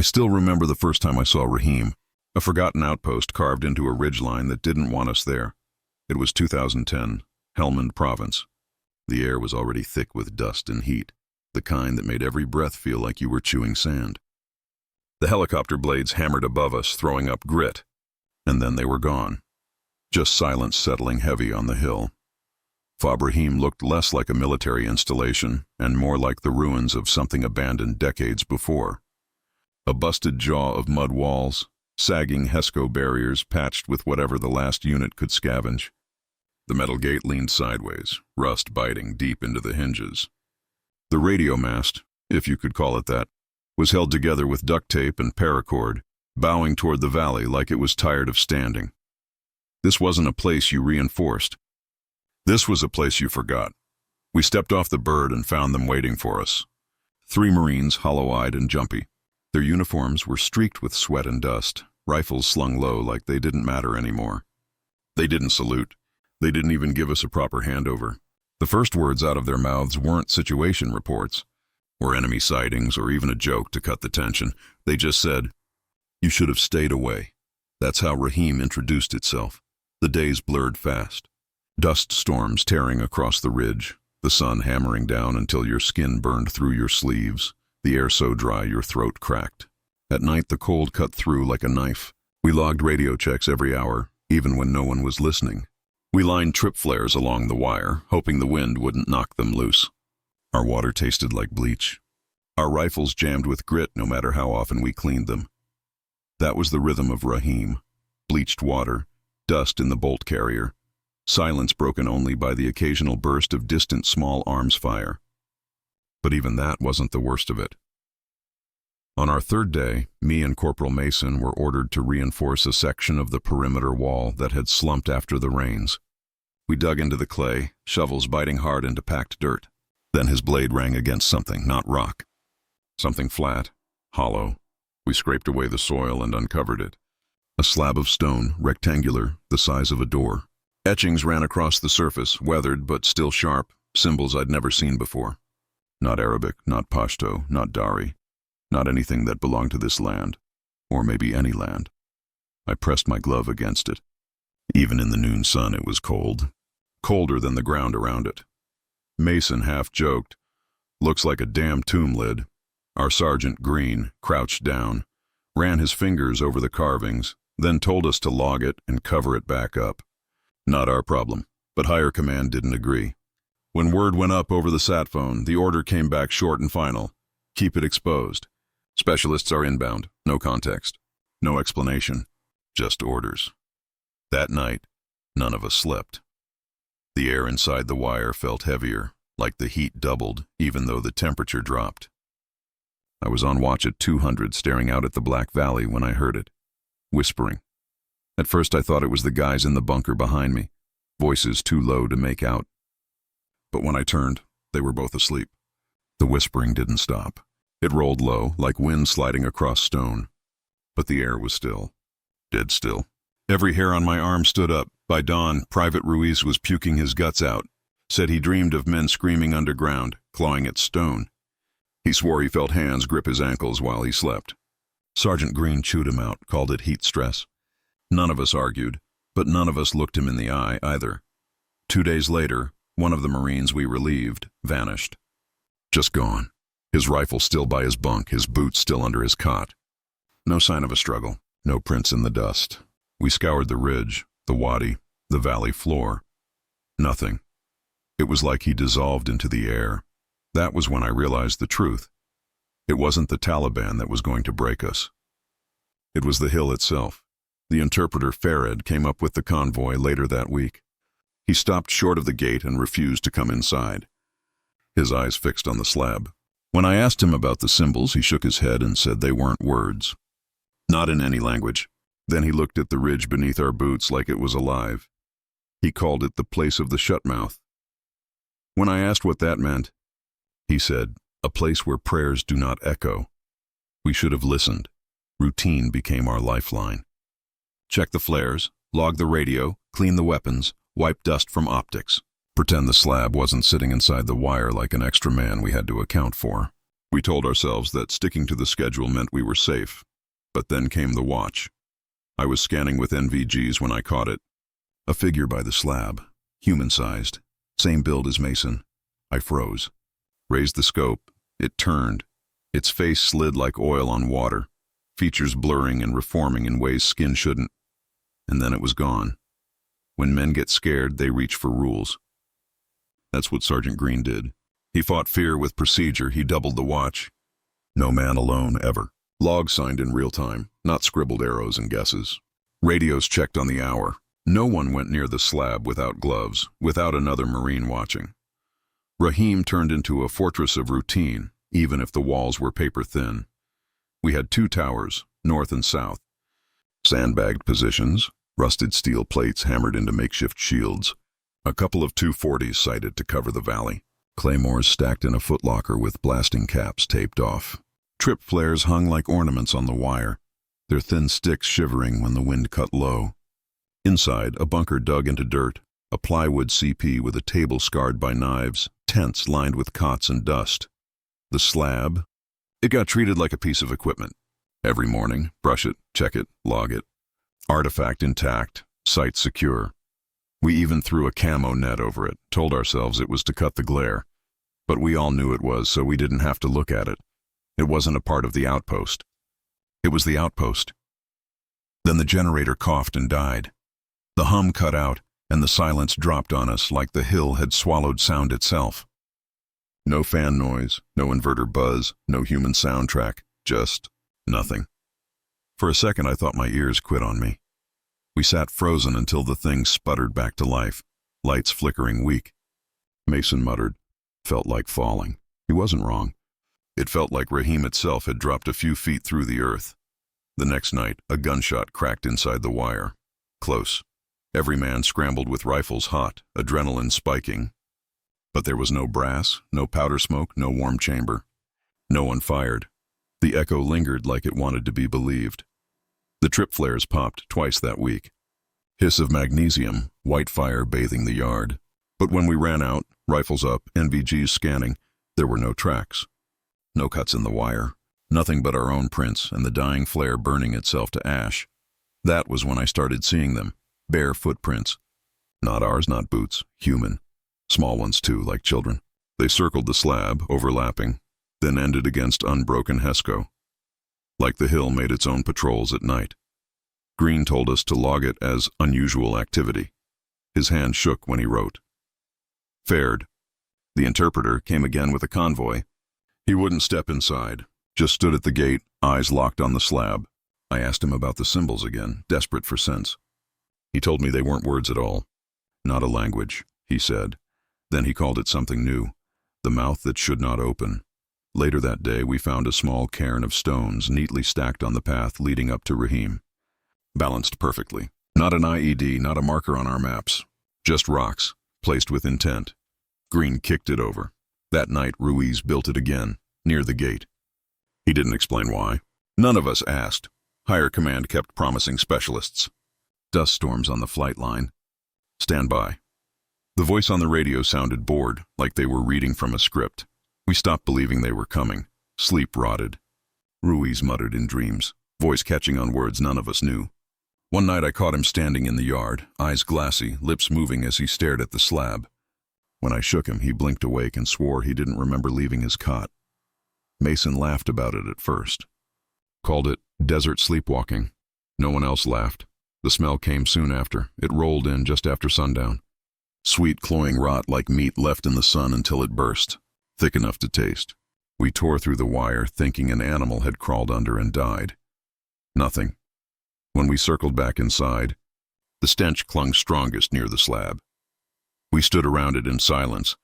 I still remember the first time I saw Rahim, a forgotten outpost carved into a ridgeline that didn't want us there. It was 2010, Helmand Province. The air was already thick with dust and heat, the kind that made every breath feel like you were chewing sand. The helicopter blades hammered above us, throwing up grit, and then they were gone. Just silence settling heavy on the hill. Rahim looked less like a military installation and more like the ruins of something abandoned decades before. A busted jaw of mud walls, sagging HESCO barriers patched with whatever the last unit could scavenge. The metal gate leaned sideways, rust biting deep into the hinges. The radio mast, if you could call it that, was held together with duct tape and paracord, bowing toward the valley like it was tired of standing. This wasn't a place you reinforced. This was a place you forgot. We stepped off the bird and found them waiting for us. 3 Marines, hollow-eyed and jumpy. Their uniforms were streaked with sweat and dust, rifles slung low like they didn't matter anymore. They didn't salute. They didn't even give us a proper handover. The first words out of their mouths weren't situation reports, or enemy sightings, or even a joke to cut the tension. They just said, "You should have stayed away." That's how Rahim introduced itself. The days blurred fast. Dust storms tearing across the ridge, the sun hammering down until your skin burned through your sleeves, the air so dry your throat cracked. At night the cold cut through like a knife. We logged radio checks every hour, even when no one was listening. We lined trip flares along the wire, hoping the wind wouldn't knock them loose. Our water tasted like bleach. Our rifles jammed with grit no matter how often we cleaned them. That was the rhythm of Rahim. Bleached water, dust in the bolt carrier, silence broken only by the occasional burst of distant small arms fire. But even that wasn't the worst of it. On our 3rd day, me and Corporal Mason were ordered to reinforce a section of the perimeter wall that had slumped after the rains. We dug into the clay, shovels biting hard into packed dirt. Then his blade rang against something, not rock. Something flat, hollow. We scraped away the soil and uncovered it. A slab of stone, rectangular, the size of a door. Etchings ran across the surface, weathered but still sharp, symbols I'd never seen before. Not Arabic, not Pashto, not Dari. Not anything that belonged to this land, or maybe any land. I pressed my glove against it. Even in the noon sun it was cold, colder than the ground around it. Mason half joked, "Looks like a damn tomb lid." Our Sergeant Green crouched down, ran his fingers over the carvings, then told us to log it and cover it back up. Not our problem, but higher command didn't agree. When word went up over the sat phone, the order came back short and final. Keep it exposed. Specialists are inbound, no context, no explanation, just orders. That night, none of us slept. The air inside the wire felt heavier, like the heat doubled, even though the temperature dropped. I was on watch at 200, staring out at the Black Valley when I heard it, whispering. At first I thought it was the guys in the bunker behind me, voices too low to make out. But when I turned, they were both asleep. The whispering didn't stop. It rolled low, like wind sliding across stone. But the air was still. Dead still. Every hair on my arm stood up. By dawn, Private Ruiz was puking his guts out. Said he dreamed of men screaming underground, clawing at stone. He swore he felt hands grip his ankles while he slept. Sergeant Green chewed him out, called it heat stress. None of us argued, but none of us looked him in the eye either. 2 days later, one of the Marines we relieved vanished. Just gone. His rifle still by his bunk, his boots still under his cot. No sign of a struggle, no prints in the dust. We scoured the ridge, the wadi, the valley floor. Nothing. It was like he dissolved into the air. That was when I realized the truth. It wasn't the Taliban that was going to break us. It was the hill itself. The interpreter Farid came up with the convoy later that week. He stopped short of the gate and refused to come inside. His eyes fixed on the slab. When I asked him about the symbols, he shook his head and said they weren't words. Not in any language. Then he looked at the ridge beneath our boots like it was alive. He called it the place of the shut-mouth. When I asked what that meant, he said, a place where prayers do not echo. We should have listened. Routine became our lifeline. Check the flares, log the radio, clean the weapons, wipe dust from optics. Pretend the slab wasn't sitting inside the wire like an extra man we had to account for. We told ourselves that sticking to the schedule meant we were safe. But then came the watch. I was scanning with NVGs when I caught it. A figure by the slab, human-sized, same build as Mason. I froze. Raised the scope. It turned. Its face slid like oil on water, features blurring and reforming in ways skin shouldn't. And then it was gone. When men get scared, they reach for rules. That's what Sergeant Green did. He fought fear with procedure. He doubled the watch. No man alone, ever. Logs signed in real time, not scribbled arrows and guesses. Radios checked on the hour. No one went near the slab without gloves, without another Marine watching. Rahim turned into a fortress of routine, even if the walls were paper thin. We had 2 towers, north and south. Sandbagged positions, rusted steel plates hammered into makeshift shields. A couple of 240s sighted to cover the valley. Claymores stacked in a footlocker with blasting caps taped off. Trip flares hung like ornaments on the wire, their thin sticks shivering when the wind cut low. Inside, a bunker dug into dirt, a plywood CP with a table scarred by knives, tents lined with cots and dust. The slab, it got treated like a piece of equipment. Every morning, brush it, check it, log it. Artifact intact, site secure. We even threw a camo net over it, told ourselves it was to cut the glare. But we all knew it was, so we didn't have to look at it. It wasn't a part of the outpost. It was the outpost. Then the generator coughed and died. The hum cut out, and the silence dropped on us like the hill had swallowed sound itself. No fan noise, no inverter buzz, no human soundtrack, just nothing. For a second I thought my ears quit on me. We sat frozen until the thing sputtered back to life, lights flickering weak. Mason muttered, "Felt like falling." He wasn't wrong. It felt like Rahim itself had dropped a few feet through the earth. The next night, a gunshot cracked inside the wire. Close. Every man scrambled with rifles hot, adrenaline spiking. But there was no brass, no powder smoke, no warm chamber. No one fired. The echo lingered like it wanted to be believed. The trip flares popped twice that week. Hiss of magnesium, white fire bathing the yard. But when we ran out, rifles up, NVGs scanning, there were no tracks. No cuts in the wire. Nothing but our own prints and the dying flare burning itself to ash. That was when I started seeing them. Bare footprints. Not ours, not boots. Human. Small ones too, like children. They circled the slab, overlapping, then ended against unbroken Hesco. Like the hill made its own patrols at night. Green told us to log it as unusual activity. His hand shook when he wrote. Fared. The interpreter came again with a convoy. He wouldn't step inside, just stood at the gate, eyes locked on the slab. I asked him about the symbols again, desperate for sense. He told me they weren't words at all. Not a language, he said. Then he called it something new, the mouth that should not open. Later that day, we found a small cairn of stones neatly stacked on the path leading up to Rahim. Balanced perfectly. Not an IED, not a marker on our maps. Just rocks, placed with intent. Green kicked it over. That night, Ruiz built it again, near the gate. He didn't explain why. None of us asked. Higher command kept promising specialists. Dust storms on the flight line. Stand by. The voice on the radio sounded bored, like they were reading from a script. We stopped believing they were coming. Sleep rotted. Ruiz muttered in dreams, voice catching on words none of us knew. One night I caught him standing in the yard, eyes glassy, lips moving as he stared at the slab. When I shook him, he blinked awake and swore he didn't remember leaving his cot. Mason laughed about it at first. Called it desert sleepwalking. No one else laughed. The smell came soon after. It rolled in just after sundown. Sweet, cloying rot like meat left in the sun until it burst, thick enough to taste. We tore through the wire, thinking an animal had crawled under and died. Nothing. When we circled back inside, the stench clung strongest near the slab. We stood around it in silence,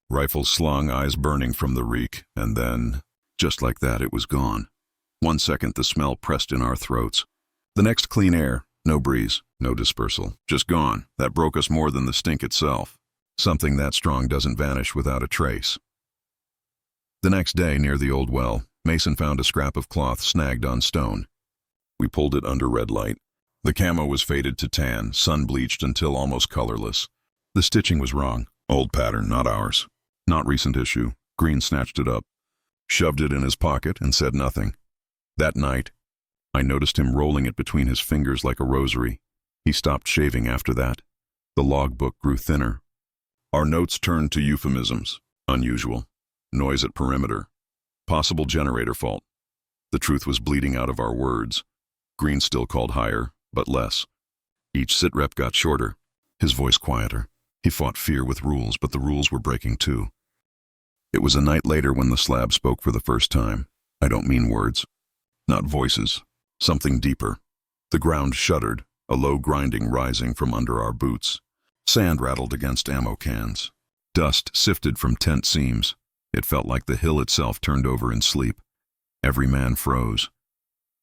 rifles slung, eyes burning from the reek, and then, just like that, it was gone. 1 second, the smell pressed in our throats. The next, clean air, no breeze, no dispersal, just gone. That broke us more than the stink itself. Something that strong doesn't vanish without a trace. The next day, near the old well, Mason found a scrap of cloth snagged on stone. We pulled it under red light. The camo was faded to tan, sun-bleached until almost colorless. The stitching was wrong. Old pattern, not ours. Not recent issue. Green snatched it up. shoved it in his pocket, and said nothing. That night, I noticed him rolling it between his fingers like a rosary. He stopped shaving after that. The logbook grew thinner. Our notes turned to euphemisms. Unusual. Noise at perimeter. Possible generator fault. The truth was bleeding out of our words. Green still called higher, but less. Each sitrep got shorter, his voice quieter. He fought fear with rules, but the rules were breaking too. It was a night later when the slab spoke for the first time. I don't mean words. Not voices. Something deeper. The ground shuddered, a low grinding rising from under our boots. Sand rattled against ammo cans. Dust sifted from tent seams. It felt like the hill itself turned over in sleep. Every man froze.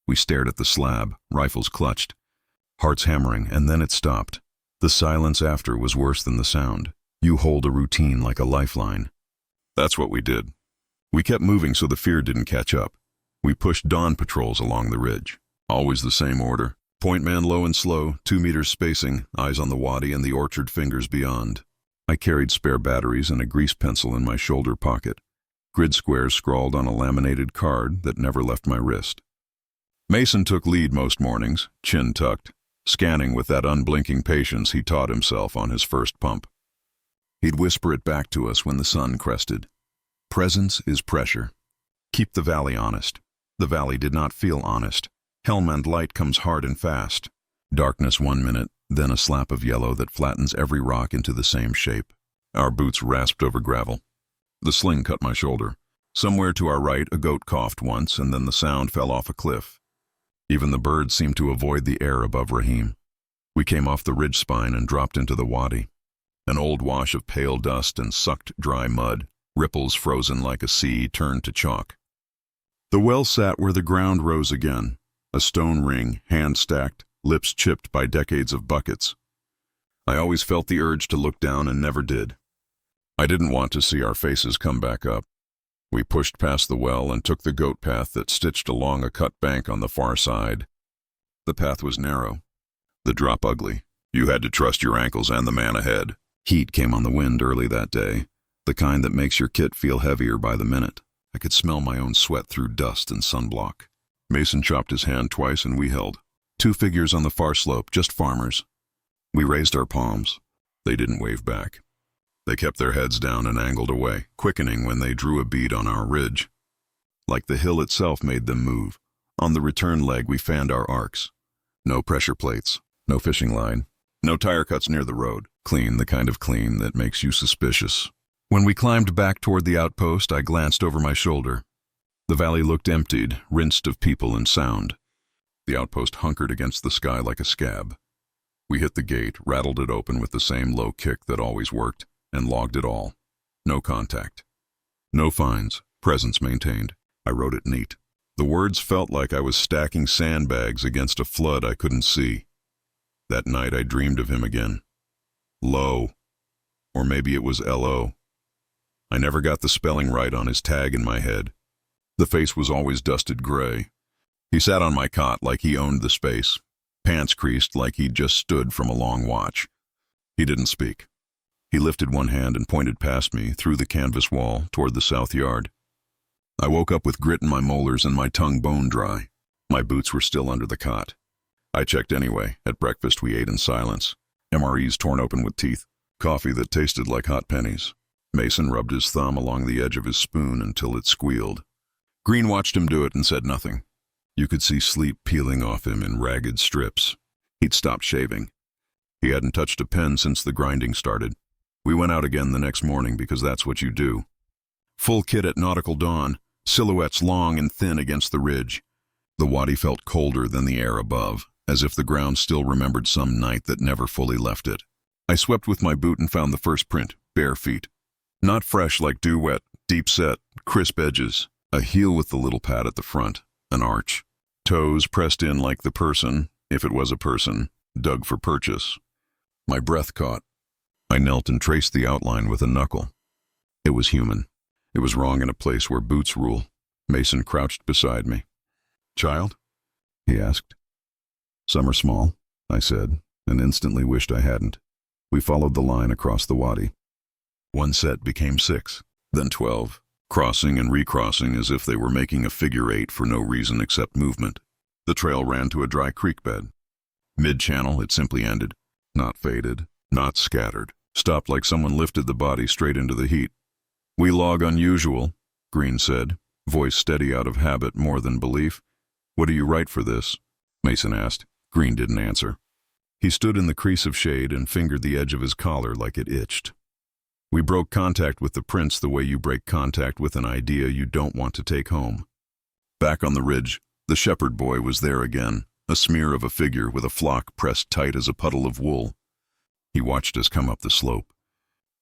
We stared at the slab, rifles clutched, hearts hammering, and then it stopped. The silence after was worse than the sound. You hold a routine like a lifeline. That's what we did. We kept moving so the fear didn't catch up. We pushed dawn patrols along the ridge. Always the same order. Point man low and slow, 2 meters spacing, eyes on the wadi and the orchard fingers beyond. I carried spare batteries and a grease pencil in my shoulder pocket. Grid squares scrawled on a laminated card that never left my wrist. Mason took lead most mornings, chin tucked, scanning with that unblinking patience he taught himself on his first pump. He'd whisper it back to us when the sun crested. Presence is pressure. Keep the valley honest. The valley did not feel honest. Helmand light comes hard and fast. Darkness 1 minute, then a slap of yellow that flattens every rock into the same shape. Our boots rasped over gravel. The sling cut my shoulder. Somewhere to our right, a goat coughed once, and then the sound fell off a cliff. Even the birds seemed to avoid the air above Rahim. We came off the ridge spine and dropped into the wadi. An old wash of pale dust and sucked dry mud, ripples frozen like a sea turned to chalk. The well sat where the ground rose again, a stone ring, hand-stacked, lips chipped by decades of buckets. I always felt the urge to look down and never did. I didn't want to see our faces come back up. We pushed past the well and took the goat path that stitched along a cut bank on the far side. The path was narrow, the drop ugly. You had to trust your ankles and the man ahead. Heat came on the wind early that day, the kind that makes your kit feel heavier by the minute. I could smell my own sweat through dust and sunblock. Mason chopped his hand twice and we held. 2 figures on the far slope, just farmers. We raised our palms. They didn't wave back. They kept their heads down and angled away, quickening when they drew a bead on our ridge. Like the hill itself made them move. On the return leg we fanned our arcs. No pressure plates, no fishing line, no tire cuts near the road. Clean, the kind of clean that makes you suspicious. When we climbed back toward the outpost, I glanced over my shoulder. The valley looked emptied, rinsed of people and sound. The outpost hunkered against the sky like a scab. We hit the gate, rattled it open with the same low kick that always worked, and logged it all. No contact. No fines. Presence maintained. I wrote it neat. The words felt like I was stacking sandbags against a flood I couldn't see. That night I dreamed of him again. Low. Or maybe it was L-O. I never got the spelling right on his tag in my head. The face was always dusted gray. He sat on my cot like he owned the space, pants creased like he'd just stood from a long watch. He didn't speak. He lifted one hand and pointed past me, through the canvas wall, toward the south yard. I woke up with grit in my molars and my tongue bone dry. My boots were still under the cot. I checked anyway. At breakfast we ate in silence. MREs torn open with teeth. Coffee that tasted like hot pennies. Mason rubbed his thumb along the edge of his spoon until it squealed. Green watched him do it and said nothing. You could see sleep peeling off him in ragged strips. He'd stopped shaving. He hadn't touched a pen since the grinding started. We went out again the next morning because that's what you do. Full kit at nautical dawn, silhouettes long and thin against the ridge. The wadi felt colder than the air above, as if the ground still remembered some night that never fully left it. I swept with my boot and found the first print, bare feet. Not fresh like dew-wet, deep set, crisp edges. A heel with the little pad at the front, an arch. Toes pressed in like the person, if it was a person, dug for purchase. My breath caught. I knelt and traced the outline with a knuckle. It was human. It was wrong in a place where boots rule. Mason crouched beside me. Child? He asked. Some are small, I said, and instantly wished I hadn't. We followed the line across the wadi. One set became 6, then 12. crossing and recrossing as if they were making a figure eight for no reason except movement. The trail ran to a dry creek bed. Mid-channel, it simply ended. Not faded, not scattered. Stopped like someone lifted the body straight into the heat. "We log unusual," Green said, voice steady out of habit more than belief. "What do you write for this?" Mason asked. Green didn't answer. He stood in the crease of shade and fingered the edge of his collar like it itched. "We broke contact with the prince the way you break contact with an idea you don't want to take home." Back on the ridge, the shepherd boy was there again, a smear of a figure with a flock pressed tight as a puddle of wool. He watched us come up the slope.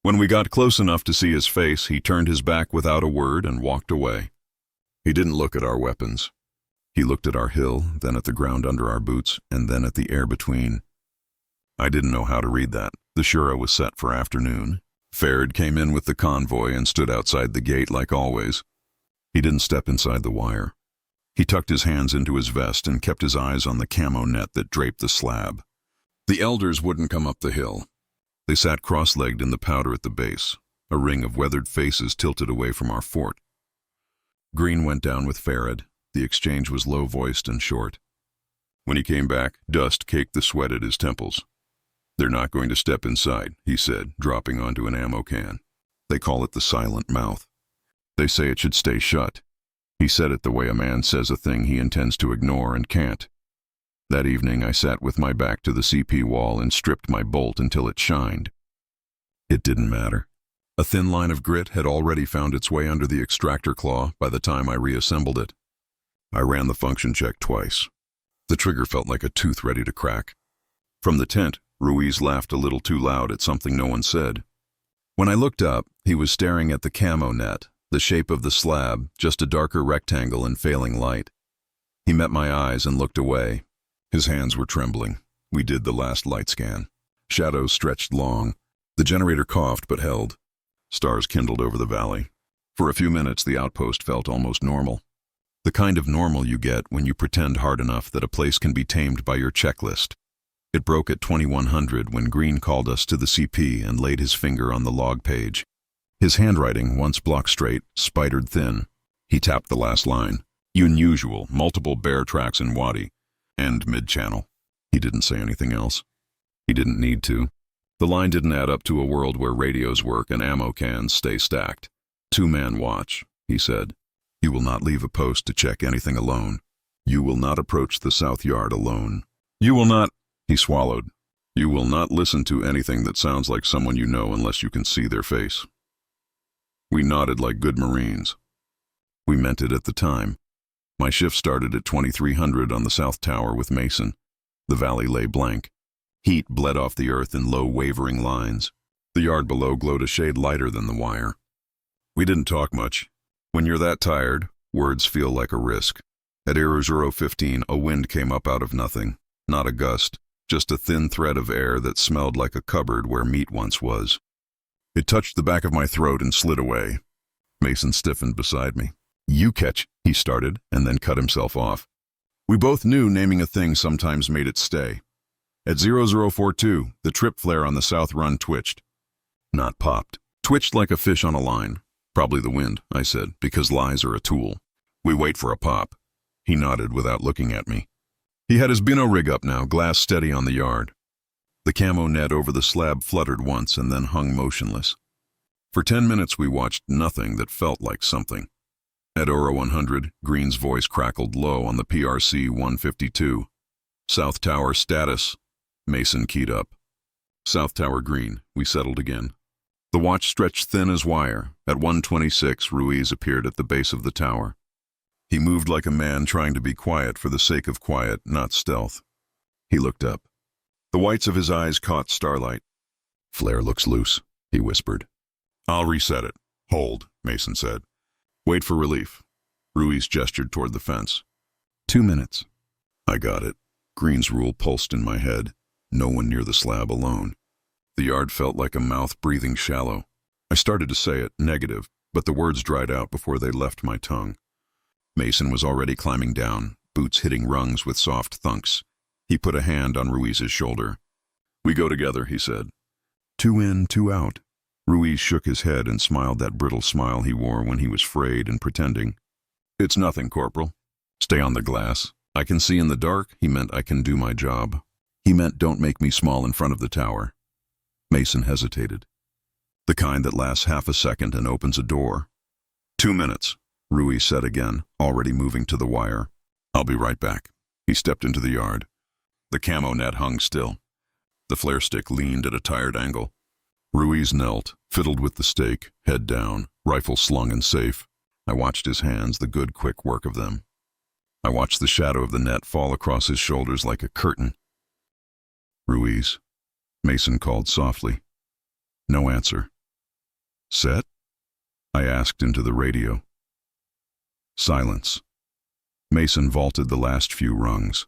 When we got close enough to see his face, he turned his back without a word and walked away. He didn't look at our weapons. He looked at our hill, then at the ground under our boots, and then at the air between. I didn't know how to read that. The Shura was set for afternoon. Faird came in with the convoy and stood outside the gate like always. He didn't step inside the wire. He tucked his hands into his vest and kept his eyes on the camo net that draped the slab. The elders wouldn't come up the hill. They sat cross-legged in the powder at the base, a ring of weathered faces tilted away from our fort. Green went down with Faird. The exchange was low-voiced and short. When he came back, dust caked the sweat at his temples. "They're not going to step inside," he said, dropping onto an ammo can. "They call it the silent mouth. They say it should stay shut." He said it the way a man says a thing he intends to ignore and can't. That evening I sat with my back to the CP wall and stripped my bolt until it shined. It didn't matter. A thin line of grit had already found its way under the extractor claw by the time I reassembled it. I ran the function check twice. The trigger felt like a tooth ready to crack. From the tent, Ruiz laughed a little too loud at something no one said. When I looked up, he was staring at the camo net, the shape of the slab, just a darker rectangle in failing light. He met my eyes and looked away. His hands were trembling. We did the last light scan. Shadows stretched long. The generator coughed but held. Stars kindled over the valley. For a few minutes, the outpost felt almost normal. The kind of normal you get when you pretend hard enough that a place can be tamed by your checklist. It broke at 2100 when Green called us to the CP and laid his finger on the log page. His handwriting, once block straight, spidered thin. He tapped the last line. "Unusual, multiple bear tracks in Wadi. End mid-channel." He didn't say anything else. He didn't need to. The line didn't add up to a world where radios work and ammo cans stay stacked. "Two-man watch," he said. "You will not leave a post to check anything alone. You will not approach the south yard alone. You will not—" He swallowed. "You will not listen to anything that sounds like someone you know unless you can see their face." We nodded like good Marines. We meant it at the time. My shift started at 2300 on the south tower with Mason. The valley lay blank. Heat bled off the earth in low, wavering lines. The yard below glowed a shade lighter than the wire. We didn't talk much. When you're that tired, words feel like a risk. At 0015, a wind came up out of nothing. Not a gust, just a thin thread of air that smelled like a cupboard where meat once was. It touched the back of my throat and slid away. Mason stiffened beside me. "You catch," he started, and then cut himself off. We both knew naming a thing sometimes made it stay. At 0042, the trip flare on the south run twitched. Not popped. Twitched like a fish on a line. "Probably the wind," I said, "because lies are a tool. We wait for a pop." He nodded without looking at me. He had his bino rig up now, glass steady on the yard. The camo net over the slab fluttered once and then hung motionless. For 10 minutes we watched nothing that felt like something. At Oro 100, Green's voice crackled low on the PRC 152. "South Tower status." Mason keyed up. "South Tower green." We settled again. The watch stretched thin as wire. At 126, Ruiz appeared at the base of the tower. He moved like a man trying to be quiet for the sake of quiet, not stealth. He looked up. The whites of his eyes caught starlight. "Flare looks loose," he whispered. "I'll reset it." "Hold," Mason said. "Wait for relief." Ruiz gestured toward the fence. 2 minutes. I got it. Green's rule pulsed in my head. No one near the slab alone. The yard felt like a mouth breathing shallow. I started to say it, negative, but the words dried out before they left my tongue. Mason was already climbing down, boots hitting rungs with soft thunks. He put a hand on Ruiz's shoulder. "We go together," he said. 2 in, 2 out. Ruiz shook his head and smiled that brittle smile he wore when he was frayed and pretending. "It's nothing, Corporal. Stay on the glass. I can see in the dark," he meant I can do my job. He meant don't make me small in front of the tower. Mason hesitated. The kind that lasts half a second and opens a door. 2 minutes, Ruiz said again, already moving to the wire. "I'll be right back." He stepped into the yard. The camo net hung still. The flare stick leaned at a tired angle. Ruiz knelt, fiddled with the stake, head down, rifle slung and safe. I watched his hands, the good, quick work of them. I watched the shadow of the net fall across his shoulders like a curtain. "Ruiz," Mason called softly. No answer. "Set?" I asked into the radio. Silence. Mason vaulted the last few rungs.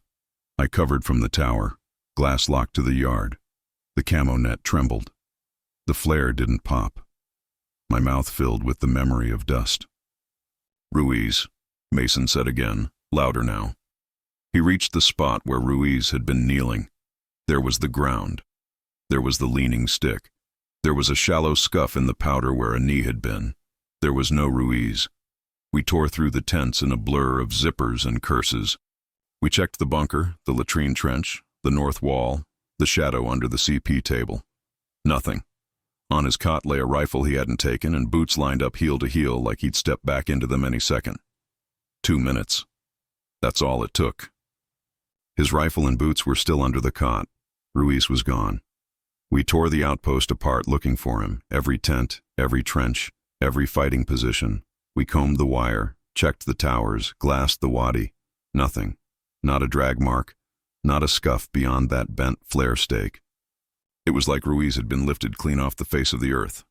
I covered from the tower, glass locked to the yard. The camo net trembled. The flare didn't pop. My mouth filled with the memory of dust. "Ruiz," Mason said again, louder now. He reached the spot where Ruiz had been kneeling. There was the ground. There was the leaning stick. There was a shallow scuff in the powder where a knee had been. There was no Ruiz. We tore through the tents in a blur of zippers and curses. We checked the bunker, the latrine trench, the north wall, the shadow under the CP table. Nothing. On his cot lay a rifle he hadn't taken and boots lined up heel to heel like he'd step back into them any second. 2 minutes. That's all it took. His rifle and boots were still under the cot. Ruiz was gone. We tore the outpost apart looking for him, every tent, every trench, every fighting position. We combed the wire, checked the towers, glassed the wadi. Nothing. Not a drag mark, not a scuff beyond that bent flare stake. It was like Ruiz had been lifted clean off the face of the earth.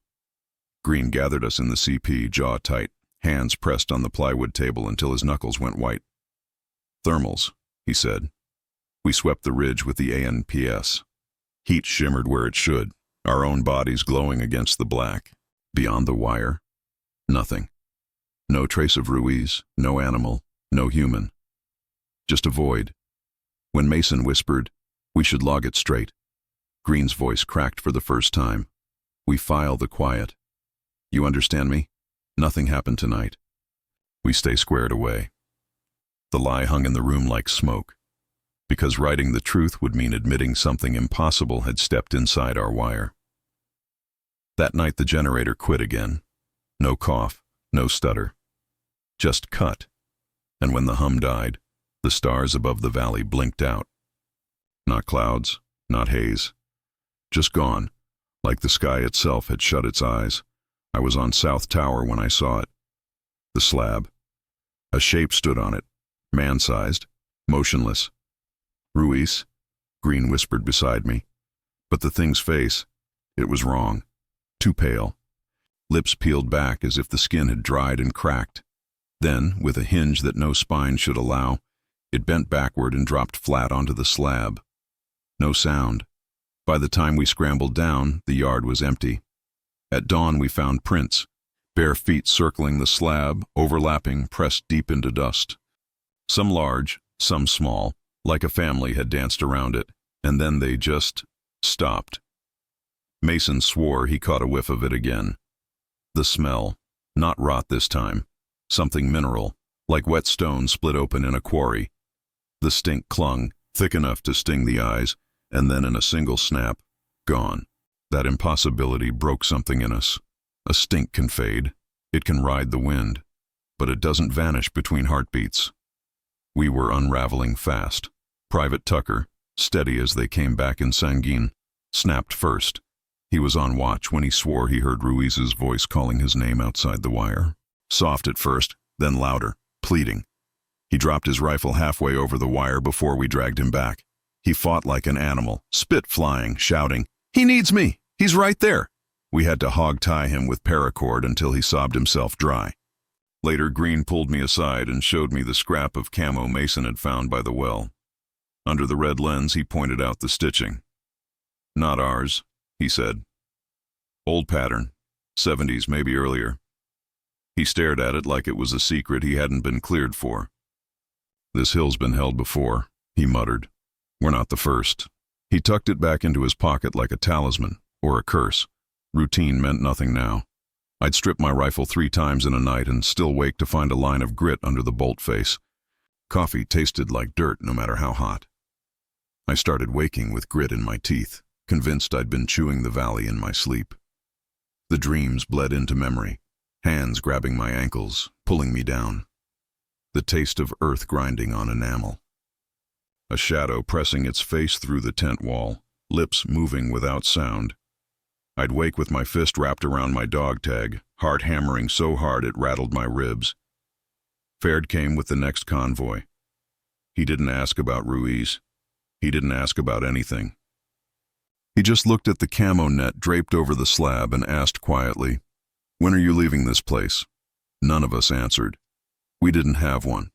Green gathered us in the CP, jaw tight, hands pressed on the plywood table until his knuckles went white. "Thermals," he said. We swept the ridge with the ANPS. Heat shimmered where it should, our own bodies glowing against the black. Beyond the wire, nothing. No trace of Ruiz, no animal, no human. Just a void. When Mason whispered, "We should log it straight," Green's voice cracked for the first time. "We file the quiet. You understand me? Nothing happened tonight. We stay squared away." The lie hung in the room like smoke, because writing the truth would mean admitting something impossible had stepped inside our wire. That night the generator quit again. No cough, no stutter. Just cut. And when the hum died, the stars above the valley blinked out. Not clouds, not haze. Just gone, like the sky itself had shut its eyes. I was on South Tower when I saw it. The slab. A shape stood on it, man-sized, motionless. "Ruiz," Green whispered beside me. But the thing's face, it was wrong. Too pale. Lips peeled back as if the skin had dried and cracked. Then, with a hinge that no spine should allow, it bent backward and dropped flat onto the slab. No sound. By the time we scrambled down, the yard was empty. At dawn we found prints, bare feet circling the slab, overlapping, pressed deep into dust. Some large, some small, like a family had danced around it, and then they just stopped. Mason swore he caught a whiff of it again. The smell, not rot this time, something mineral, like wet stone split open in a quarry. The stink clung, thick enough to sting the eyes, and then in a single snap, gone. That impossibility broke something in us. A stink can fade, it can ride the wind, but it doesn't vanish between heartbeats. We were unraveling fast. Private Tucker, steady as they came back in Sanguine, snapped first. He was on watch when he swore he heard Ruiz's voice calling his name outside the wire. Soft at first, then louder, pleading. He dropped his rifle halfway over the wire before we dragged him back. He fought like an animal, spit flying, shouting, "He needs me! He's right there!" We had to hog-tie him with paracord until he sobbed himself dry. Later, Green pulled me aside and showed me the scrap of camo Mason had found by the well. Under the red lens, he pointed out the stitching. "Not ours," he said. "Old pattern, 70s, maybe earlier." He stared at it like it was a secret he hadn't been cleared for. "This hill's been held before," he muttered. "We're not the first." He tucked it back into his pocket like a talisman, or a curse. Routine meant nothing now. I'd strip my rifle 3 times in a night and still wake to find a line of grit under the bolt face. Coffee tasted like dirt no matter how hot. I started waking with grit in my teeth, convinced I'd been chewing the valley in my sleep. The dreams bled into memory, hands grabbing my ankles, pulling me down. The taste of earth grinding on enamel. A shadow pressing its face through the tent wall, lips moving without sound. I'd wake with my fist wrapped around my dog tag, heart hammering so hard it rattled my ribs. Ferd came with the next convoy. He didn't ask about Ruiz. He didn't ask about anything. He just looked at the camo net draped over the slab and asked quietly, "When are you leaving this place?" None of us answered. We didn't have one.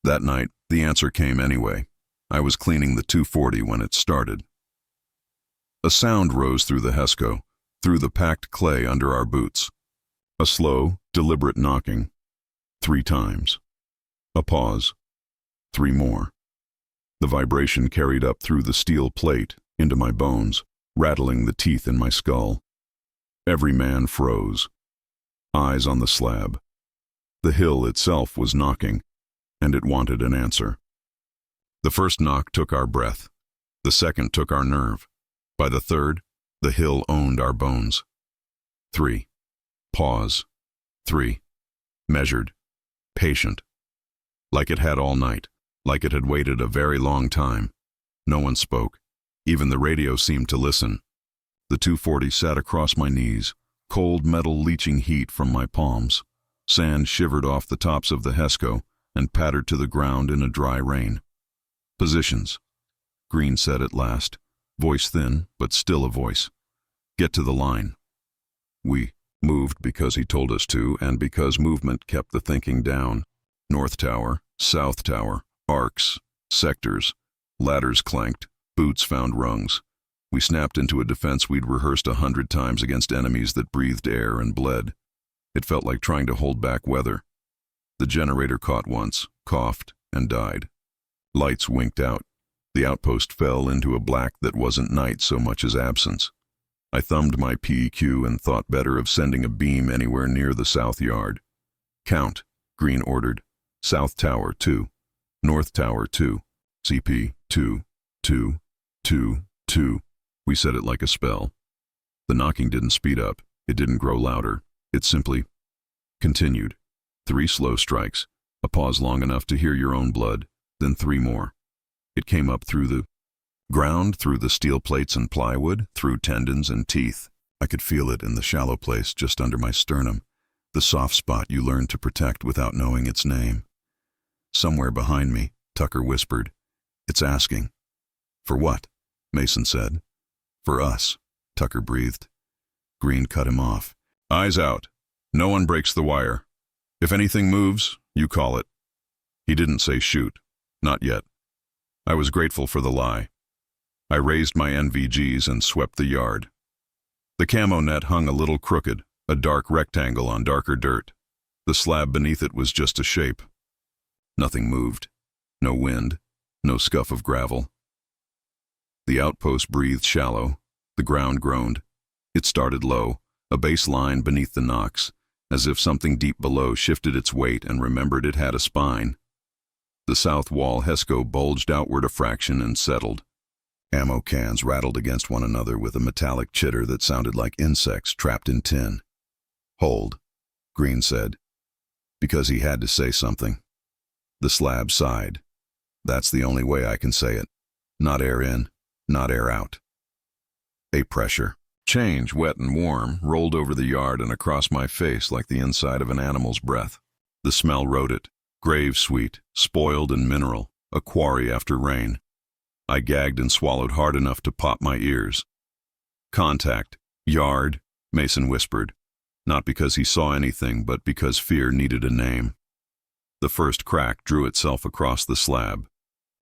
That night, the answer came anyway. I was cleaning the 240 when it started. A sound rose through the Hesco, through the packed clay under our boots. A slow, deliberate knocking. 3 times. A pause. 3 more. The vibration carried up through the steel plate, into my bones, rattling the teeth in my skull. Every man froze. Eyes on the slab. The hill itself was knocking, and it wanted an answer. The first knock took our breath. The second took our nerve. By the third, the hill owned our bones. 3. Pause. 3. Measured. Patient. Like it had all night. Like it had waited a very long time. No one spoke. Even the radio seemed to listen. The 240 sat across my knees, cold metal leaching heat from my palms. Sand shivered off the tops of the Hesco and pattered to the ground in a dry rain. Positions. Green said at last, voice thin, but still a voice. Get to the line. We moved because he told us to, and because movement kept the thinking down. North Tower, South Tower, arcs, sectors, ladders clanked, boots found rungs. We snapped into a defense we'd rehearsed 100 times against enemies that breathed air and bled. It felt like trying to hold back weather. The generator caught once, coughed, and died. Lights winked out. The outpost fell into a black that wasn't night so much as absence. I thumbed my PEQ and thought better of sending a beam anywhere near the south yard. Count, Green ordered. South Tower 2. North Tower 2. CP 2, 2, 2, 2. We said it like a spell. The knocking didn't speed up. It didn't grow louder. It simply continued. 3 slow strikes, a pause long enough to hear your own blood, then 3 more. It came up through the ground, through the steel plates and plywood, through tendons and teeth. I could feel it in the shallow place just under my sternum, the soft spot you learn to protect without knowing its name. Somewhere behind me, Tucker whispered, "It's asking." "For what?" Mason said. "For us," Tucker breathed. Green cut him off. "Eyes out. No one breaks the wire. If anything moves, you call it." He didn't say shoot. Not yet. I was grateful for the lie. I raised my NVGs and swept the yard. The camo net hung a little crooked, a dark rectangle on darker dirt. The slab beneath it was just a shape. Nothing moved. No wind. No scuff of gravel. The outpost breathed shallow. The ground groaned. It started low, a bass line beneath the knocks, as if something deep below shifted its weight and remembered it had a spine. The south wall Hesco bulged outward a fraction and settled. Ammo cans rattled against one another with a metallic chitter that sounded like insects trapped in tin. "Hold," Green said, because he had to say something. The slab sighed. "That's the only way I can say it. Not air in, not air out." A pressure. Change, wet and warm, rolled over the yard and across my face like the inside of an animal's breath. The smell rode it, grave sweet, spoiled and mineral, a quarry after rain. I gagged and swallowed hard enough to pop my ears. "Contact. Yard," Mason whispered, not because he saw anything, but because fear needed a name. The first crack drew itself across the slab.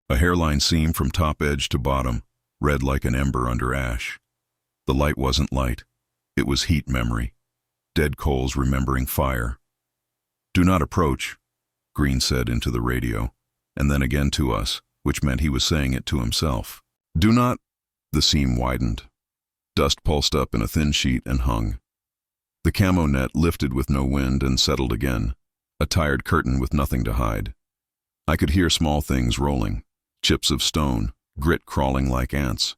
A hairline seam from top edge to bottom, red like an ember under ash. The light wasn't light. It was heat memory. Dead coals remembering fire. "Do not approach," Green said into the radio, and then again to us, which meant he was saying it to himself. "Do not—" The seam widened. Dust pulsed up in a thin sheet and hung. The camo net lifted with no wind and settled again, a tired curtain with nothing to hide. I could hear small things rolling, chips of stone, grit crawling like ants.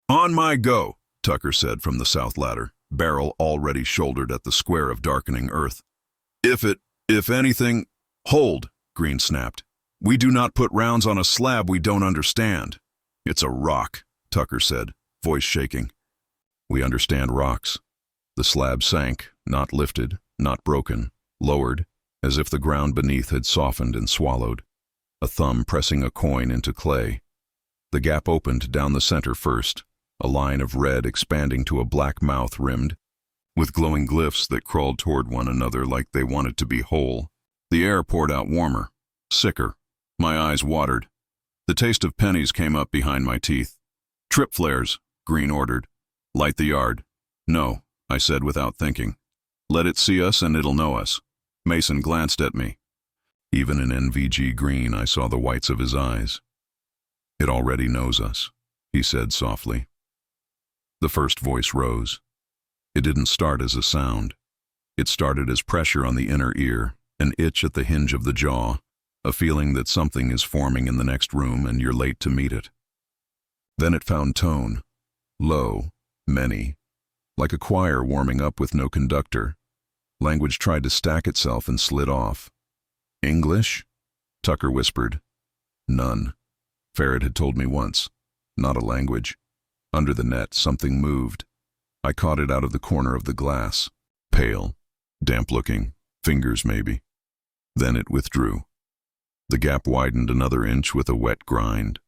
"On my go," Tucker said from the south ladder, barrel already shouldered at the square of darkening earth. If anything—" "Hold," Green snapped. "We do not put rounds on a slab we don't understand." "It's a rock," Tucker said, voice shaking. "We understand rocks." The slab sank, not lifted, not broken, lowered, as if the ground beneath had softened and swallowed. A thumb pressing a coin into clay. The gap opened down the center first, a line of red expanding to a black mouth rimmed, with glowing glyphs that crawled toward one another like they wanted to be whole. The air poured out warmer, sicker. My eyes watered. The taste of pennies came up behind my teeth. "Trip flares," Green ordered. "Light the yard." "No," I said without thinking. "Let it see us and it'll know us." Mason glanced at me. Even in NVG green, I saw the whites of his eyes. "It already knows us," he said softly. The first voice rose. It didn't start as a sound. It started as pressure on the inner ear, an itch at the hinge of the jaw, a feeling that something is forming in the next room and you're late to meet it. Then it found tone, low, many, like a choir warming up with no conductor. Language tried to stack itself and slid off. "English?" Tucker whispered. "None." Farrad had told me once. Not a language. Under the net, something moved. I caught it out of the corner of the glass. Pale, damp-looking, fingers maybe. Then it withdrew. The gap widened another inch with a wet grind.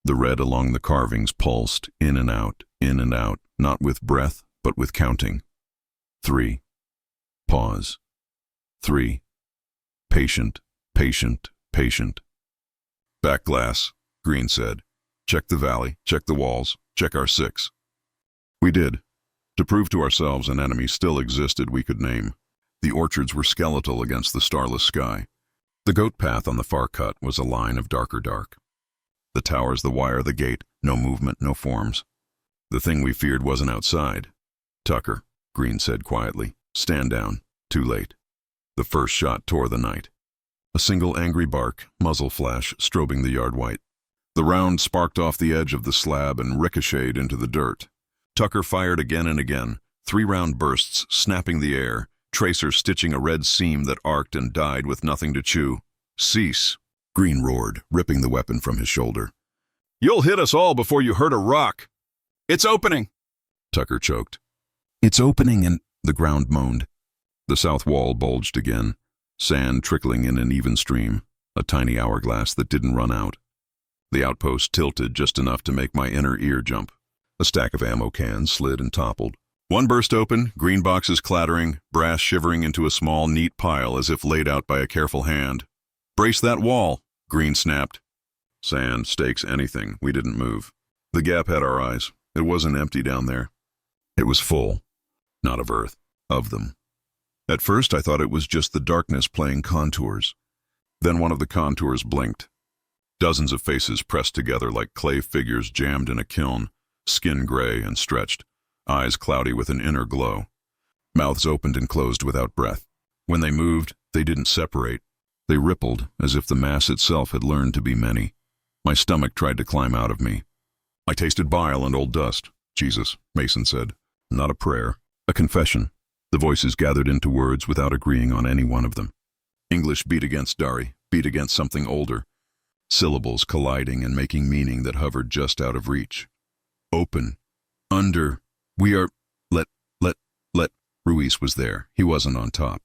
The red along the carvings pulsed, in and out, not with breath, but with counting. 3. Pause. 3. Patient, patient, patient. "Back glass," Green said. "Check the valley, check the walls, check our 6. We did. To prove to ourselves an enemy still existed we could name. The orchards were skeletal against the starless sky. The goat path on the far cut was a line of darker dark. The towers, the wire, the gate, no movement, no forms. The thing we feared wasn't outside. "Tucker," Green said quietly, "stand down. Too late." The first shot tore the night. A single angry bark, muzzle flash, strobing the yard white. The round sparked off the edge of the slab and ricocheted into the dirt. Tucker fired again and again, 3 round bursts snapping the air, tracer stitching a red seam that arced and died with nothing to chew. "Cease," Green roared, ripping the weapon from his shoulder. "You'll hit us all before you hurt a rock." "It's opening," Tucker choked. "It's opening," and the ground moaned. The south wall bulged again, sand trickling in an even stream, a tiny hourglass that didn't run out. The outpost tilted just enough to make my inner ear jump. A stack of ammo cans slid and toppled. One burst open, green boxes clattering, brass shivering into a small, neat pile as if laid out by a careful hand. "Brace that wall," Green snapped. Sand, stakes, anything. We didn't move. The gap had our eyes. It wasn't empty down there. It was full. Not of earth. Of them. At first I thought it was just the darkness playing contours. Then one of the contours blinked. Dozens of faces pressed together like clay figures jammed in a kiln, skin gray and stretched, eyes cloudy with an inner glow. Mouths opened and closed without breath. When they moved, they didn't separate. They rippled, as if the mass itself had learned to be many. My stomach tried to climb out of me. I tasted bile and old dust. "Jesus," Mason said. Not a prayer. A confession. The voices gathered into words without agreeing on any one of them. English beat against Dari, beat against something older. Syllables colliding and making meaning that hovered just out of reach. "Open. Under. We are. Let. Ruiz was there. He wasn't on top.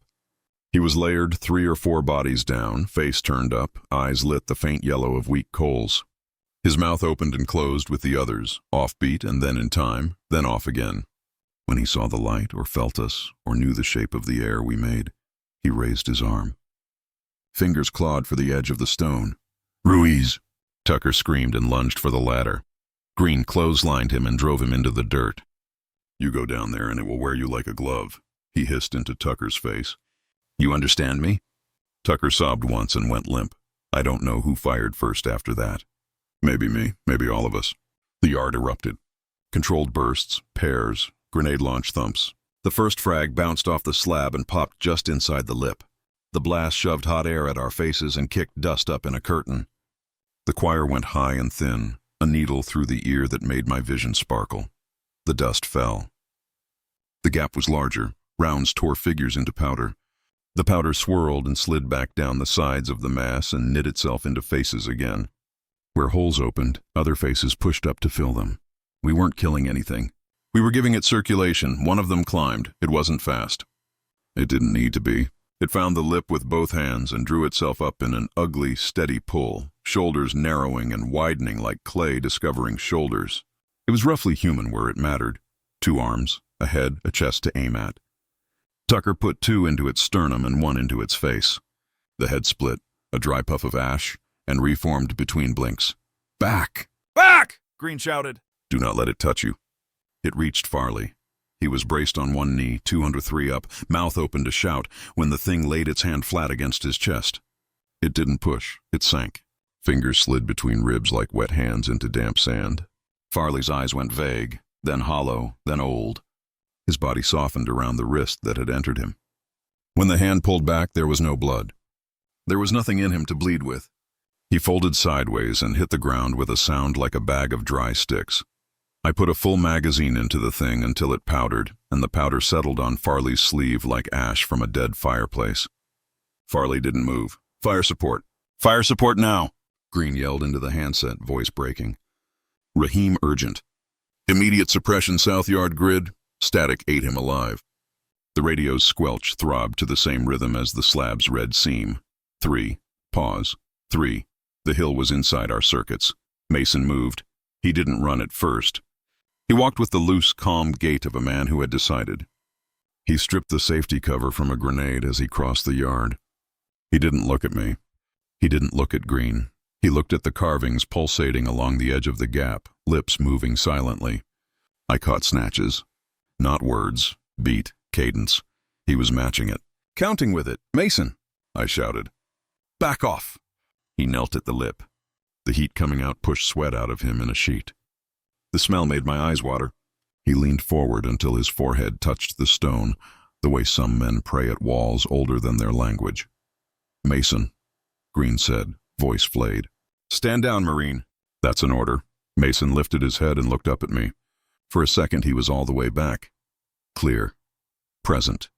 He was layered 3 or 4 bodies down, face turned up, eyes lit the faint yellow of weak coals. His mouth opened and closed with the others, offbeat and then in time, then off again. When he saw the light or felt us or knew the shape of the air we made, he raised his arm. Fingers clawed for the edge of the stone. "Ruiz!" Tucker screamed and lunged for the ladder. Green clotheslined him and drove him into the dirt. "You go down there and it will wear you like a glove," he hissed into Tucker's face. "You understand me?" Tucker sobbed once and went limp. I don't know who fired first after that. Maybe me, maybe all of us. The yard erupted. Controlled bursts, pairs, grenade launch thumps. The first frag bounced off the slab and popped just inside the lip. The blast shoved hot air at our faces and kicked dust up in a curtain. The choir went high and thin, a needle through the ear that made my vision sparkle. The dust fell. The gap was larger. Rounds tore figures into powder. The powder swirled and slid back down the sides of the mass and knit itself into faces again. Where holes opened, other faces pushed up to fill them. We weren't killing anything. We were giving it circulation. One of them climbed. It wasn't fast. It didn't need to be. It found the lip with both hands and drew itself up in an ugly, steady pull, shoulders narrowing and widening like clay discovering shoulders. It was roughly human where it mattered. 2 arms, a head, a chest to aim at. Tucker put 2 into its sternum and 1 into its face. The head split, a dry puff of ash, and reformed between blinks. "Back! Back!" Green shouted. Do not let it touch you." It reached Farley. He was braced on one knee, 2 under 3 up, mouth open to shout, when the thing laid its hand flat against his chest. It didn't push. It sank. Fingers slid between ribs like wet hands into damp sand. Farley's eyes went vague, then hollow, then old. His body softened around the wrist that had entered him. When the hand pulled back, there was no blood. There was nothing in him to bleed with. He folded sideways and hit the ground with a sound like a bag of dry sticks. I put a full magazine into the thing until it powdered, and the powder settled on Farley's sleeve like ash from a dead fireplace. Farley didn't move. "Fire support. Fire support now!" Green yelled into the handset, voice breaking. "Rahim urgent. Immediate suppression south yard grid. Static ate him alive." The radio's squelch throbbed to the same rhythm as the slab's red seam. 3. Pause. 3. The hill was inside our circuits. Mason moved. He didn't run at first. He walked with the loose, calm gait of a man who had decided. He stripped the safety cover from a grenade as he crossed the yard. He didn't look at me. He didn't look at Green. He looked at the carvings pulsating along the edge of the gap, lips moving silently. I caught snatches. Not words, beat, cadence. He was matching it. "Counting with it, Mason!" I shouted. "Back off!" He knelt at the lip. The heat coming out pushed sweat out of him in a sheet. The smell made my eyes water. He leaned forward until his forehead touched the stone, the way some men pray at walls older than their language. "Mason," Green said, voice flayed. "Stand down, Marine." "That's an order." Mason lifted his head and looked up at me. For a second he was all the way back. Clear. Present.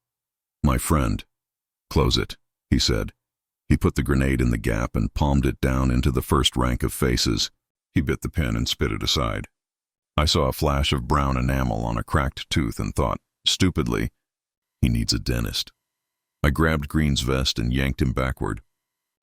"My friend." "Close it," he said. He put the grenade in the gap and palmed it down into the first rank of faces. He bit the pin and spit it aside. I saw a flash of brown enamel on a cracked tooth and thought, stupidly, he needs a dentist. I grabbed Green's vest and yanked him backward,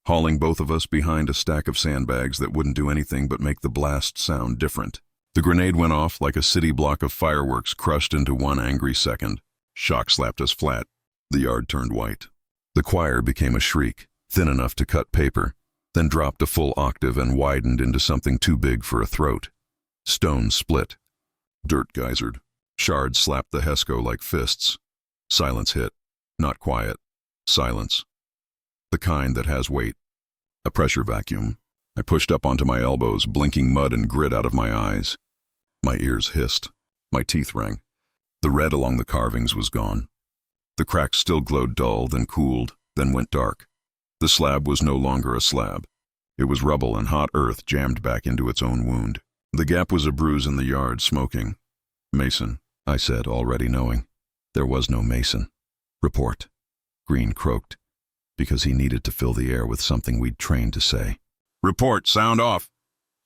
hauling both of us behind a stack of sandbags that wouldn't do anything but make the blast sound different. The grenade went off like a city block of fireworks crushed into one angry second. Shock slapped us flat. The yard turned white. The choir became a shriek, thin enough to cut paper, then dropped a full octave and widened into something too big for a throat. Stone split. Dirt geysered. Shards slapped the Hesco like fists. Silence hit. Not quiet. Silence. The kind that has weight. A pressure vacuum. I pushed up onto my elbows, blinking mud and grit out of my eyes. My ears hissed. My teeth rang. The red along the carvings was gone. The cracks still glowed dull, then cooled, then went dark. The slab was no longer a slab. It was rubble and hot earth jammed back into its own wound. The gap was a bruise in the yard, smoking. "Mason," I said, already knowing. There was no Mason. "Report," Green croaked, because he needed to fill the air with something we'd trained to say. "Report, sound off."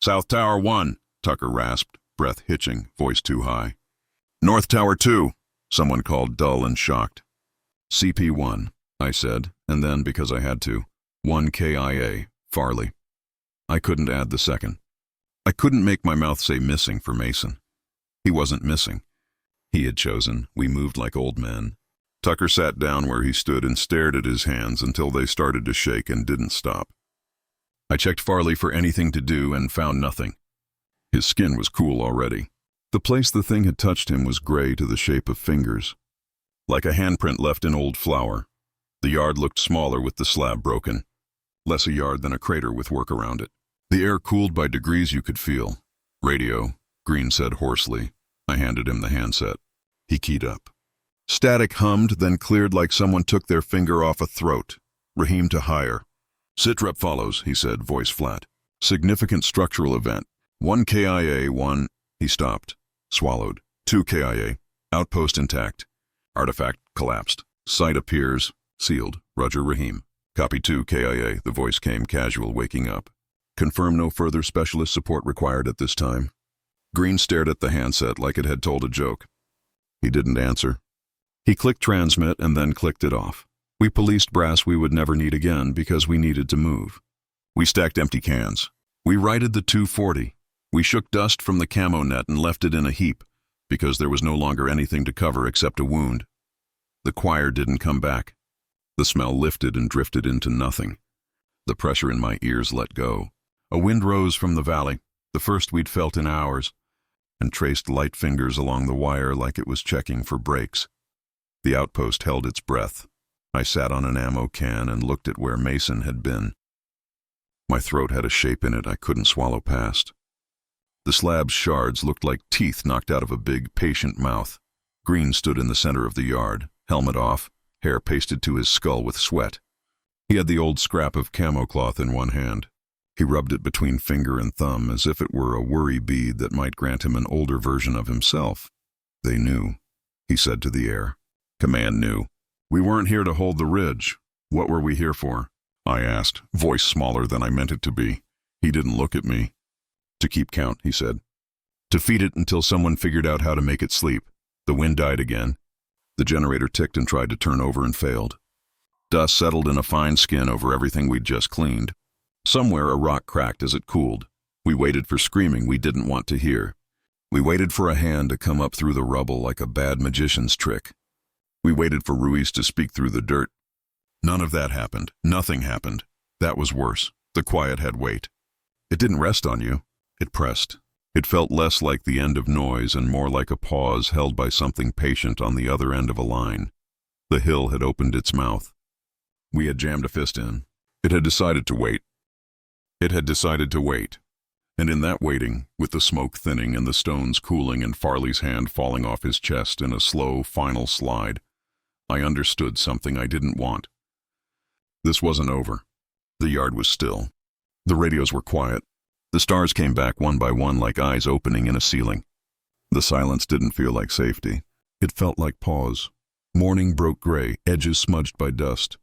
"South Tower 1, Tucker rasped, breath hitching, voice too high. "North Tower 2, someone called, dull and shocked. "CP 1, I said, and then, because I had to, 1 KIA, Farley. I couldn't add the second. I couldn't make my mouth say missing for Mason. He wasn't missing. He had chosen. We moved like old men. Tucker sat down where he stood and stared at his hands until they started to shake and didn't stop. I checked Farley for anything to do and found nothing. His skin was cool already. The place the thing had touched him was gray to the shape of fingers, like a handprint left in old flour. The yard looked smaller with the slab broken, less a yard than a crater with work around it. The air cooled by degrees you could feel. "Radio," Green said hoarsely. I handed him the handset. He keyed up. Static hummed, then cleared like someone took their finger off a throat. Rahim to hire. Sitrep follows, he said, voice flat. Significant structural event. 1 KIA, 1... He stopped. Swallowed. 2 KIA. Outpost intact. Artifact collapsed. Site appears. Sealed. Roger, Rahim. Copy 2 KIA. The voice came casual, waking up. Confirm no further specialist support required at this time. Green stared at the handset like it had told a joke. He didn't answer. He clicked transmit and then clicked it off. We policed brass we would never need again because we needed to move. We stacked empty cans. We righted the 240. We shook dust from the camo net and left it in a heap because there was no longer anything to cover except a wound. The choir didn't come back. The smell lifted and drifted into nothing. The pressure in my ears let go. A wind rose from the valley, the first we'd felt in hours, and traced light fingers along the wire like it was checking for brakes. The outpost held its breath. I sat on an ammo can and looked at where Mason had been. My throat had a shape in it I couldn't swallow past. The slab's shards looked like teeth knocked out of a big, patient mouth. Green stood in the center of the yard, helmet off, hair pasted to his skull with sweat. He had the old scrap of camo cloth in one hand. He rubbed it between finger and thumb as if it were a worry bead that might grant him an older version of himself. They knew, he said to the air. Command knew. We weren't here to hold the ridge. What were we here for? I asked, voice smaller than I meant it to be. He didn't look at me. To keep count, he said. To feed it until someone figured out how to make it sleep. The wind died again. The generator ticked and tried to turn over and failed. Dust settled in a fine skin over everything we'd just cleaned. Somewhere a rock cracked as it cooled. We waited for screaming we didn't want to hear. We waited for a hand to come up through the rubble like a bad magician's trick. We waited for Ruiz to speak through the dirt. None of that happened. Nothing happened. That was worse. The quiet had weight. It didn't rest on you. It pressed. It felt less like the end of noise and more like a pause held by something patient on the other end of a line. The hill had opened its mouth. We had jammed a fist in. It had decided to wait. It had decided to wait. And in that waiting, with the smoke thinning and the stones cooling and Farley's hand falling off his chest in a slow, final slide, I understood something I didn't want. This wasn't over. The yard was still. The radios were quiet. The stars came back one by one like eyes opening in a ceiling. The silence didn't feel like safety. It felt like pause. Morning broke gray, edges smudged by dust.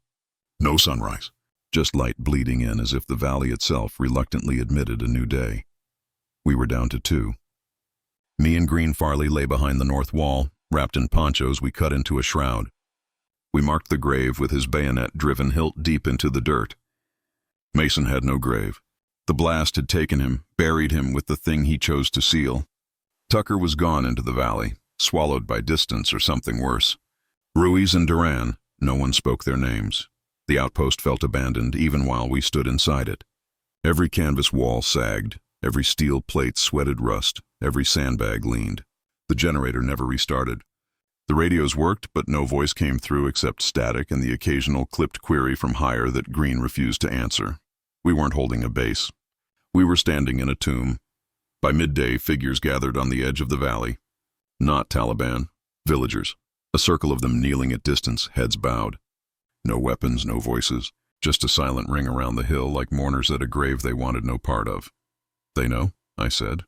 No sunrise. Just light bleeding in as if the valley itself reluctantly admitted a new day. We were down to 2. Me and Green Farley lay behind the north wall. Wrapped in ponchos, we cut into a shroud. We marked the grave with his bayonet driven hilt deep into the dirt. Mason had no grave. The blast had taken him, buried him with the thing he chose to seal. Tucker was gone into the valley, swallowed by distance or something worse. Ruiz and Duran, no one spoke their names. The outpost felt abandoned even while we stood inside it. Every canvas wall sagged, every steel plate sweated rust, every sandbag leaned. The generator never restarted. The radios worked, but no voice came through except static and the occasional clipped query from higher that Green refused to answer. We weren't holding a base. We were standing in a tomb. By midday, figures gathered on the edge of the valley. Not Taliban, villagers. A circle of them kneeling at distance, heads bowed. No weapons, no voices, just a silent ring around the hill like mourners at a grave they wanted no part of. They know, I said.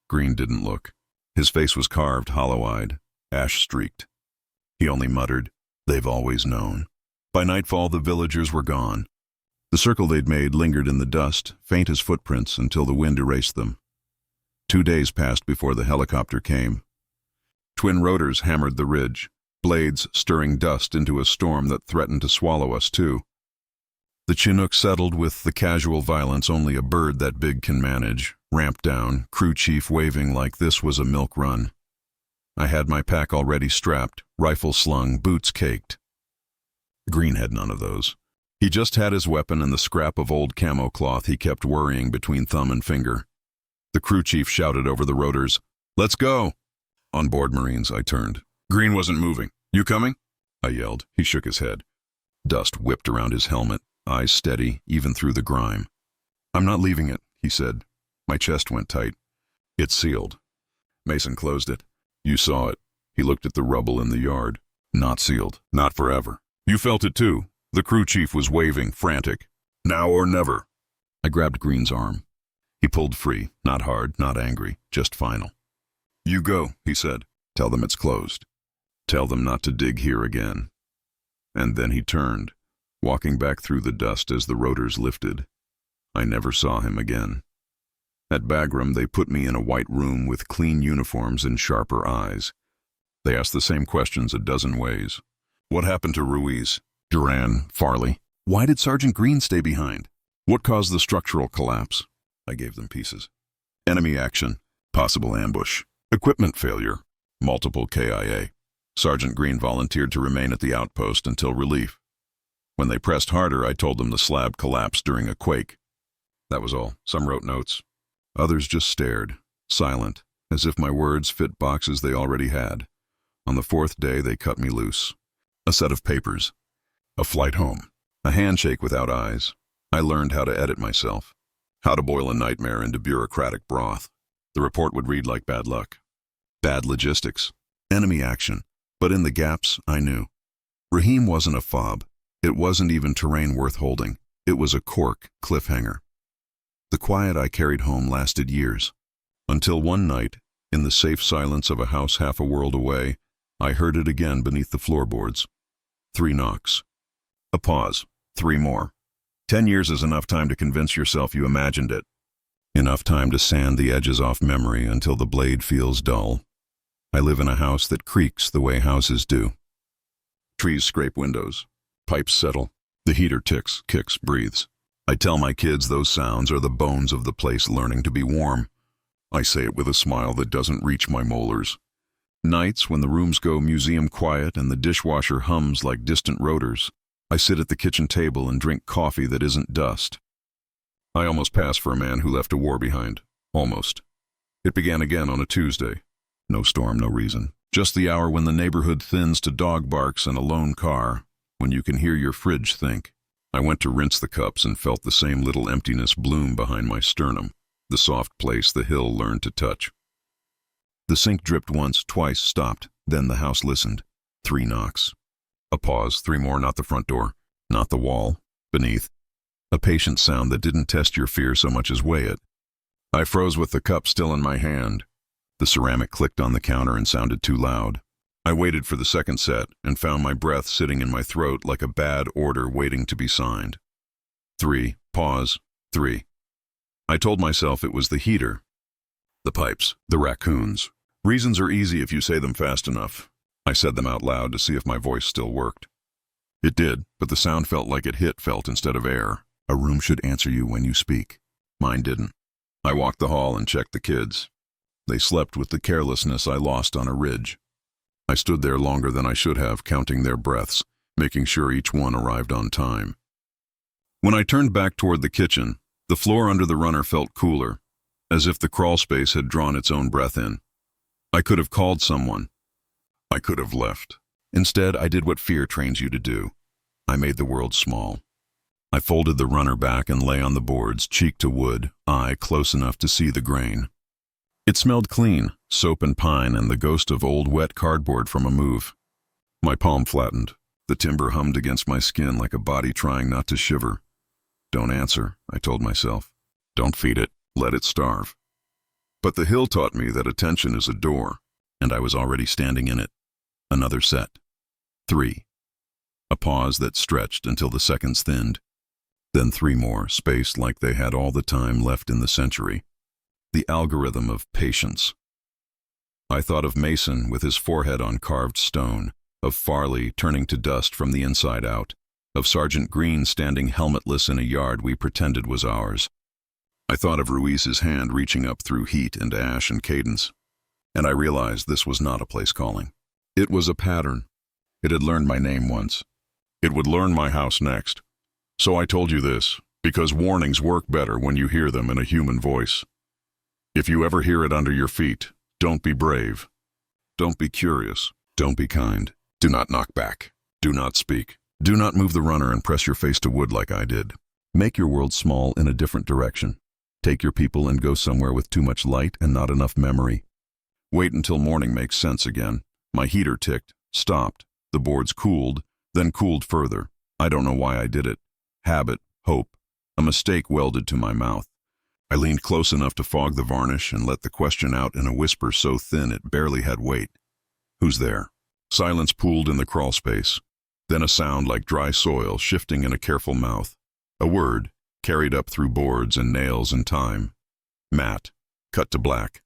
Green didn't look. His face was carved, hollow-eyed, ash-streaked. He only muttered, "They've always known." By nightfall, the villagers were gone. The circle they'd made lingered in the dust, faint as footprints, until the wind erased them. 2 days passed before the helicopter came. Twin rotors hammered the ridge, blades stirring dust into a storm that threatened to swallow us too. The Chinook settled with the casual violence only a bird that big can manage, ramped down, crew chief waving like this was a milk run. I had my pack already strapped, rifle slung, boots caked. Green had none of those. He just had his weapon and the scrap of old camo cloth he kept worrying between thumb and finger. The crew chief shouted over the rotors, "Let's go!" On board Marines, I turned. Green wasn't moving. "You coming?" I yelled. He shook his head. Dust whipped around his helmet, eyes steady, even through the grime. "I'm not leaving it," he said. My chest went tight. "It's sealed." Mason closed it. You saw it. He looked at the rubble in the yard. Not sealed. Not forever. You felt it too. The crew chief was waving, frantic. Now or never. I grabbed Green's arm. He pulled free, not hard, not angry, just final. You go, he said. Tell them it's closed. Tell them not to dig here again. And then he turned, walking back through the dust as the rotors lifted. I never saw him again. At Bagram, they put me in a white room with clean uniforms and sharper eyes. They asked the same questions a dozen ways. What happened to Ruiz? Duran? Farley? Why did Sergeant Green stay behind? What caused the structural collapse? I gave them pieces. Enemy action. Possible ambush. Equipment failure. Multiple KIA. Sergeant Green volunteered to remain at the outpost until relief. When they pressed harder, I told them the slab collapsed during a quake. That was all. Some wrote notes. Others just stared, silent, as if my words fit boxes they already had. On the fourth day, they cut me loose. A set of papers. A flight home. A handshake without eyes. I learned how to edit myself. How to boil a nightmare into bureaucratic broth. The report would read like bad luck. Bad logistics. Enemy action. But in the gaps, I knew. Rahim wasn't a fob. It wasn't even terrain worth holding. It was a cork cliffhanger. The quiet I carried home lasted years. Until one night, in the safe silence of a house half a world away, I heard it again beneath the floorboards. 3 knocks. A pause. 3 more. 10 years is enough time to convince yourself you imagined it. Enough time to sand the edges off memory until the blade feels dull. I live in a house that creaks the way houses do. Trees scrape windows. Pipes settle. The heater ticks, kicks, breathes. I tell my kids those sounds are the bones of the place learning to be warm. I say it with a smile that doesn't reach my molars. Nights when the rooms go museum quiet and the dishwasher hums like distant rotors, I sit at the kitchen table and drink coffee that isn't dust. I almost pass for a man who left a war behind. Almost. It began again on a Tuesday. No storm, no reason. Just the hour when the neighborhood thins to dog barks and a lone car, when you can hear your fridge think. I went to rinse the cups and felt the same little emptiness bloom behind my sternum, the soft place the hill learned to touch. The sink dripped once, twice, stopped, then the house listened. 3 knocks. A pause, 3 more, not the front door, not the wall, beneath. A patient sound that didn't test your fear so much as weigh it. I froze with the cup still in my hand. The ceramic clicked on the counter and sounded too loud. I waited for the second set and found my breath sitting in my throat like a bad order waiting to be signed. 3, pause, 3. I told myself it was the heater. The pipes, the raccoons. Reasons are easy if you say them fast enough. I said them out loud to see if my voice still worked. It did, but the sound felt like it hit felt instead of air. A room should answer you when you speak. Mine didn't. I walked the hall and checked the kids. They slept with the carelessness I lost on a ridge. I stood there longer than I should have, counting their breaths, making sure each one arrived on time. When I turned back toward the kitchen, the floor under the runner felt cooler, as if the crawl space had drawn its own breath in. I could have called someone. I could have left. Instead, I did what fear trains you to do. I made the world small. I folded the runner back and lay on the boards, cheek to wood, eye close enough to see the grain. It smelled clean, soap and pine and the ghost of old wet cardboard from a move. My palm flattened. The timber hummed against my skin like a body trying not to shiver. Don't answer, I told myself. Don't feed it, let it starve. But the hill taught me that attention is a door, and I was already standing in it. Another set. 3. A pause that stretched until the seconds thinned. Then 3 more, spaced like they had all the time left in the century. The algorithm of patience. I thought of Mason with his forehead on carved stone, of Farley turning to dust from the inside out, of Sergeant Green standing helmetless in a yard we pretended was ours. I thought of Ruiz's hand reaching up through heat and ash and cadence, and I realized this was not a place calling. It was a pattern. It had learned my name once. It would learn my house next. So I told you this, because warnings work better when you hear them in a human voice. If you ever hear it under your feet, don't be brave. Don't be curious. Don't be kind. Do not knock back. Do not speak. Do not move the runner and press your face to wood like I did. Make your world small in a different direction. Take your people and go somewhere with too much light and not enough memory. Wait until morning makes sense again. My heater ticked, stopped. The boards cooled, then cooled further. I don't know why I did it. Habit, hope, a mistake welded to my mouth. I leaned close enough to fog the varnish and let the question out in a whisper so thin it barely had weight. Who's there? Silence pooled in the crawl space. Then a sound like dry soil shifting in a careful mouth. A word, carried up through boards and nails and time. Matt. Cut to black.